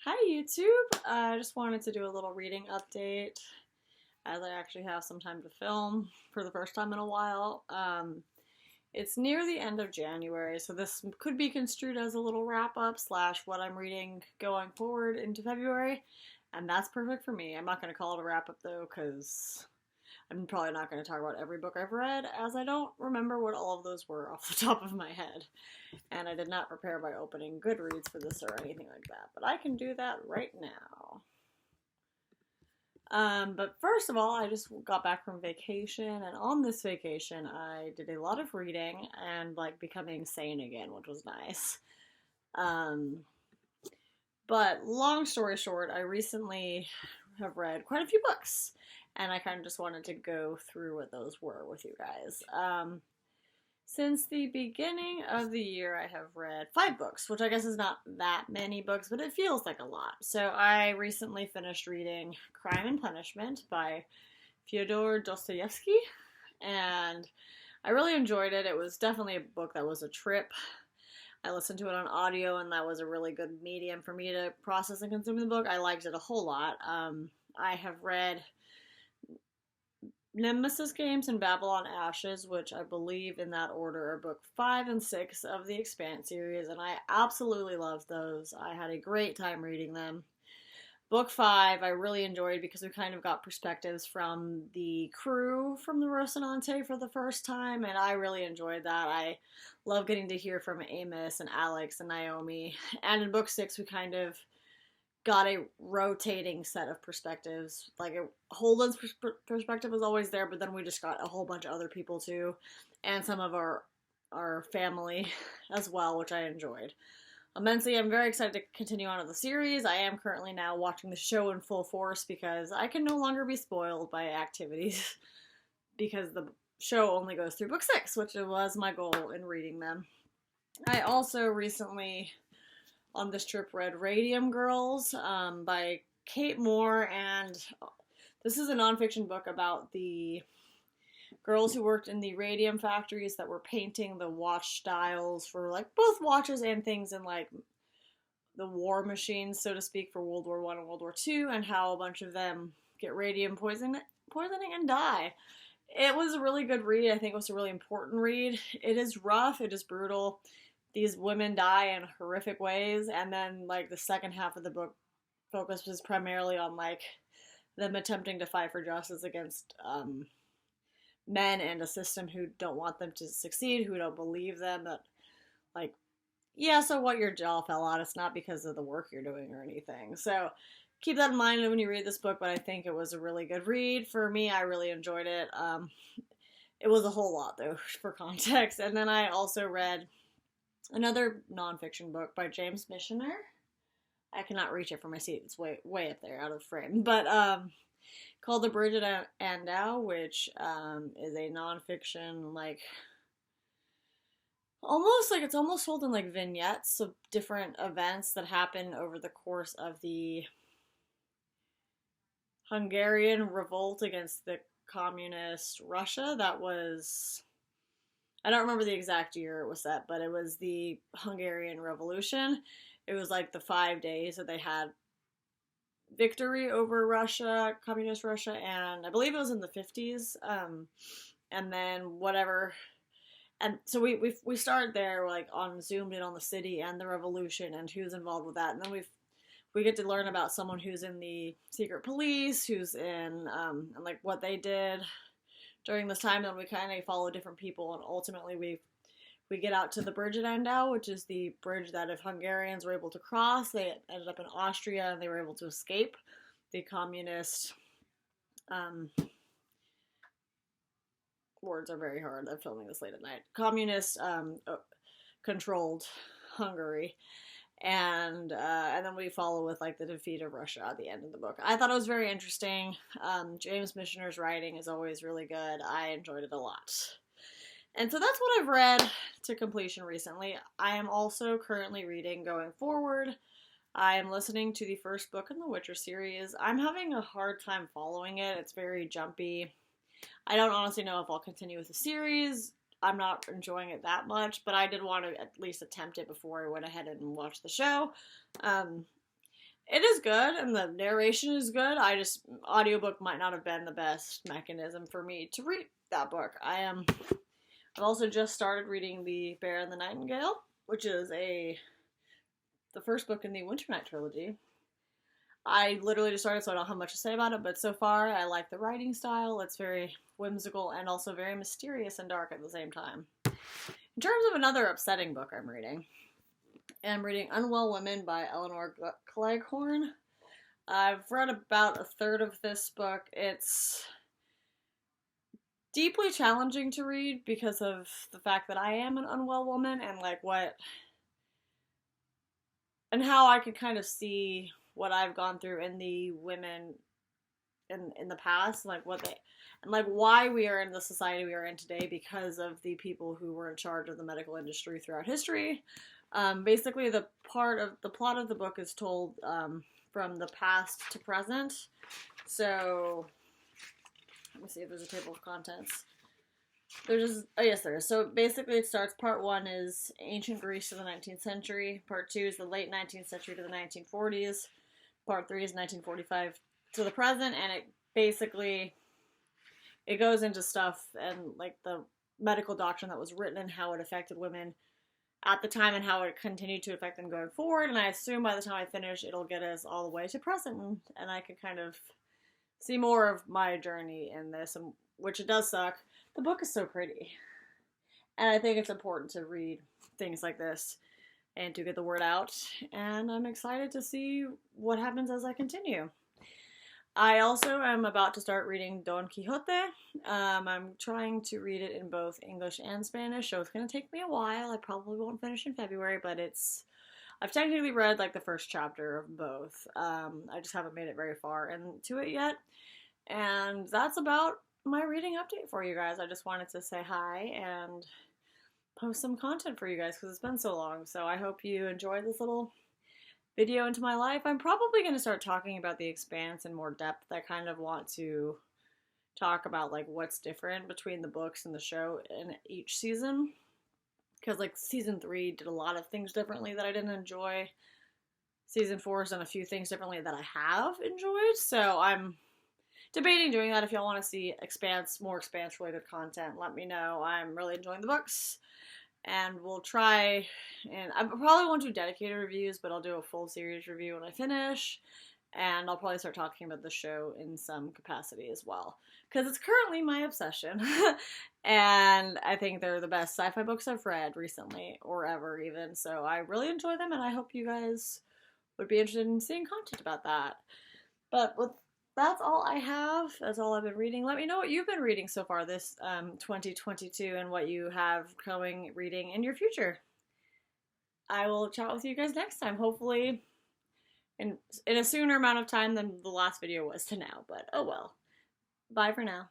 Hi YouTube! I just wanted to do a little reading update as I actually have some time to film for the first time in a while. It's near the end of January, so this could be construed as a little wrap up slash what I'm reading going forward into February, and that's perfect for me. I'm not going to call it a wrap up though, because I'm probably not going to talk about every book I've read, as I don't remember what all of those were off the top of my head. And I did not prepare by opening Goodreads for this or anything like that, but I can do that right now. But first of all, I just got back from vacation, and on this vacation, I did a lot of reading and like becoming sane again, which was nice. Um, but long story short, I recently have read quite a few books, and I kind of just wanted to go through what those were with you guys. Since the beginning of the year, I have read 5 books, which I guess is not that many books, but it feels like a lot. So I recently finished reading Crime and Punishment by Fyodor Dostoevsky, and I really enjoyed it. It was definitely a book that was a trip. I listened to it on audio, and that was a really good medium for me to process and consume the book. I liked it a whole lot. I have read Nemesis Games and Babylon Ashes, which I believe in that order are book 5 and 6 of the Expanse series, and I absolutely loved those. I had a great time reading them. Book 5 I really enjoyed because we kind of got perspectives from the crew from the Rocinante for the first time, and I really enjoyed that. I love getting to hear from Amos and Alex and Naomi, and in book 6 we kind of got a rotating set of perspectives. Like, Holden's perspective was always there, but then we just got a whole bunch of other people too, and some of our family as well, which I enjoyed immensely. I'm very excited to continue on with the series. I am currently now watching the show in full force because I can no longer be spoiled by activities because the show only goes through book 6, which was my goal in reading them. I also recently on this trip read Radium Girls by Kate Moore, and this is a nonfiction book about the girls who worked in the radium factories that were painting the watch dials for like both watches and things in like the war machines, so to speak, for World War I and World War II, and how a bunch of them get radium poisoning and die. It was a really good read. I think it was a really important read. It is rough, it is brutal. These women die in horrific ways, and then like the second half of the book focuses primarily on like them attempting to fight for justice against men and a system who don't want them to succeed, who don't believe them, that like, yeah, so what, your jaw fell out, it's not because of the work you're doing or anything. So keep that in mind when you read this book, but I think it was a really good read. For me, I really enjoyed it. It was a whole lot though, for context. And then I also read another nonfiction book by James Michener. I cannot reach it from my seat. It's way up there, out of frame. But called The Bridgette Andau, which is a nonfiction, like almost like it's almost told in like vignettes of different events that happen over the course of the Hungarian revolt against the communist Russia. That was, I don't remember the exact year it was set, but it was the Hungarian Revolution. It was like the 5 days that they had victory over Russia, communist Russia, and I believe it was in the 50s. And then whatever, and so we started there, like on zoomed in on the city and the revolution and who's involved with that, and then we get to learn about someone who's in the secret police, who's in and like what they did during this time. Then we kind of follow different people, and ultimately we get out to the bridge at Andau, which is the bridge that if Hungarians were able to cross, they ended up in Austria and they were able to escape the communist. Words are very hard. I'm filming this late at night. Communist controlled Hungary. And then we follow with like the defeat of Russia at the end of the book. I thought it was very interesting. James Michener's writing is always really good. I enjoyed it a lot. And so that's what I've read to completion recently. I am also currently reading going forward. I am listening to the first book in the Witcher series. I'm having a hard time following it. It's very jumpy. I don't honestly know if I'll continue with the series. I'm not enjoying it that much, but I did want to at least attempt it before I went ahead and watched the show. It is good, and the narration is good. Audiobook might not have been the best mechanism for me to read that book. I've also just started reading the Bear and the Nightingale, which is the first book in the Winter Night trilogy. I literally just started, so I don't have much to say about it, but so far I like the writing style. It's very whimsical and also very mysterious and dark at the same time. In terms of another upsetting book I'm reading Unwell Women by Eleanor Cleghorn. I've read about a third of this book. It's deeply challenging to read because of the fact that I am an unwell woman and how I could kind of see what I've gone through in the women in the past, why we are in the society we are in today because of the people who were in charge of the medical industry throughout history. Basically, the plot of the book is told from the past to present. So, let me see if there's a table of contents. Yes, there is. So basically it starts, part 1 is ancient Greece to the 19th century, part 2 is the late 19th century to the 1940s, part 3 is 1945 to the present, and it goes into stuff and the medical doctrine that was written and how it affected women at the time and how it continued to affect them going forward, and I assume by the time I finish it'll get us all the way to present, and I could kind of see more of my journey in this, and which it does suck. The book is so pretty, and I think it's important to read things like this and to get the word out, and I'm excited to see what happens as I continue. I also am about to start reading Don Quixote. I'm trying to read it in both English and Spanish, so it's going to take me a while. I probably won't finish in February, but I've technically read the first chapter of both. I just haven't made it very far into it yet, and that's about my reading update for you guys. I just wanted to say hi and post some content for you guys because it's been so long. So I hope you enjoyed this little video into my life. I'm probably going to start talking about The Expanse in more depth. I kind of want to talk about what's different between the books and the show in each season, because season 3 did a lot of things differently that I didn't enjoy. Season 4 has done a few things differently that I have enjoyed, so I'm debating doing that. If y'all want to see more Expanse related content, let me know. I'm really enjoying the books, and we'll try, and I probably won't do dedicated reviews, but I'll do a full series review when I finish, and I'll probably start talking about the show in some capacity as well, because it's currently my obsession, and I think they're the best sci-fi books I've read recently, or ever even, so I really enjoy them, and I hope you guys would be interested in seeing content about that. But that's all I have. That's all I've been reading. Let me know what you've been reading so far this 2022 and what you have going reading in your future. I will chat with you guys next time, hopefully in a sooner amount of time than the last video was to now, but oh well. Bye for now.